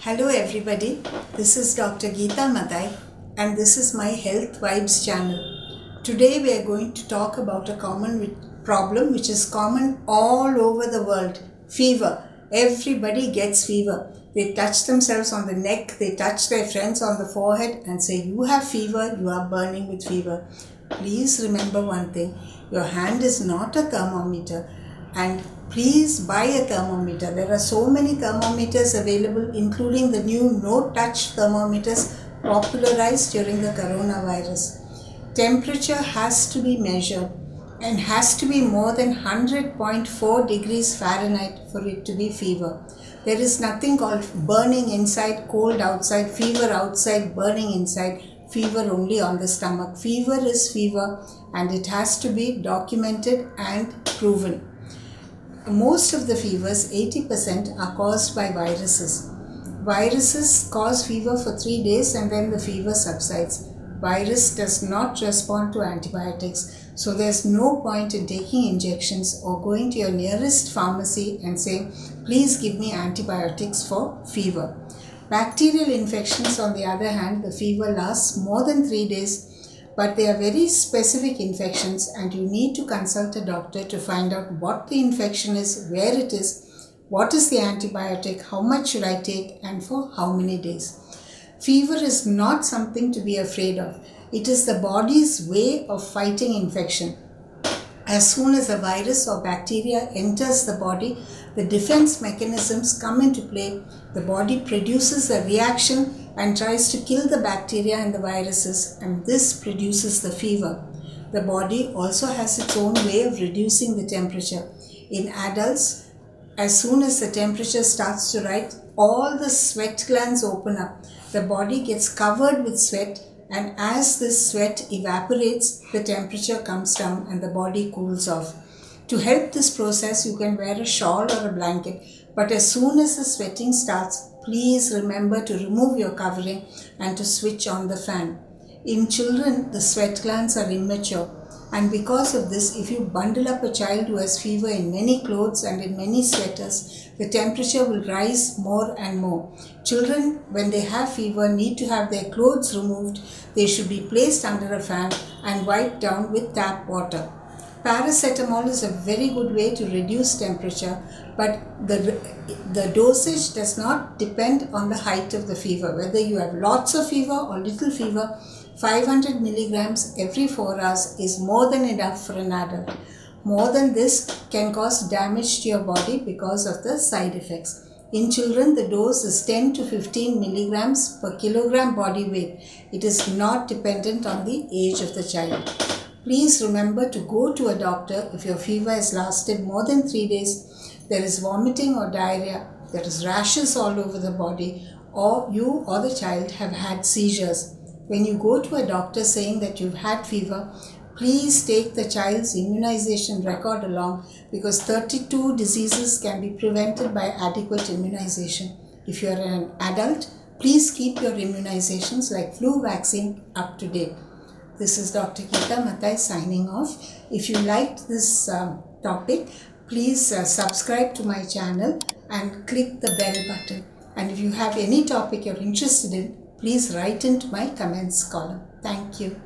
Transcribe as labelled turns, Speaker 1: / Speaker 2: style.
Speaker 1: Hello everybody, this is Dr. Gita Mathai and this is my Health Vibes channel. Today we are going to talk about a common problem which is common all over the world. Fever. Everybody gets fever. They touch themselves on the neck, they touch their friends on the forehead and say, "You have fever, you are burning with fever." Please remember one thing, your hand is not a thermometer. And please buy a thermometer. There are so many thermometers available, including the new no-touch thermometers popularized during the coronavirus. Temperature has to be measured and has to be more than 100.4 degrees Fahrenheit for it to be fever. There is nothing called burning inside, cold outside, fever outside, burning inside, fever only on the stomach. Fever is fever and it has to be documented and proven. Most of the fevers, 80%, are caused by viruses. Viruses cause fever for 3 days and then the fever subsides. Virus does not respond to antibiotics, so there's no point in taking injections or going to your nearest pharmacy and saying, "Please give me antibiotics for fever." Bacterial infections, on the other hand, the fever lasts more than 3 days, but they are very specific infections and you need to consult a doctor to find out what the infection is, where it is, what is the antibiotic, how much should I take and for how many days. Fever is not something to be afraid of. It is the body's way of fighting infection. As soon as a virus or bacteria enters the body, the defense mechanisms come into play. The body produces a reaction and tries to kill the bacteria and the viruses, and this produces the fever. The body also has its own way of reducing the temperature. In adults, as soon as the temperature starts to rise, all the sweat glands open up. The body gets covered with sweat, and as this sweat evaporates, the temperature comes down and the body cools off. To help this process, you can wear a shawl or a blanket, but as soon as the sweating starts, please remember to remove your covering and to switch on the fan. In children, the sweat glands are immature, and because of this, if you bundle up a child who has fever in many clothes and in many sweaters, the temperature will rise more and more. Children, when they have fever, need to have their clothes removed. They should be placed under a fan and wiped down with tap water. Paracetamol is a very good way to reduce temperature, but the dosage does not depend on the height of the fever. Whether you have lots of fever or little fever, 500 milligrams every 4 hours is more than enough for an adult. More than this can cause damage to your body because of the side effects. In children, the dose is 10 to 15 milligrams per kilogram body weight. It is not dependent on the age of the child. Please remember to go to a doctor if your fever has lasted more than 3 days, there is vomiting or diarrhea, there is rashes all over the body, or you or the child have had seizures. When you go to a doctor saying that you've had fever, please take the child's immunization record along, because 32 diseases can be prevented by adequate immunization. If you're an adult, please keep your immunizations like flu vaccine up to date. This is Dr. Gita Mathai signing off. If you liked this topic, please subscribe to my channel and click the bell button. And if you have any topic you're interested in, please write into my comments column. Thank you.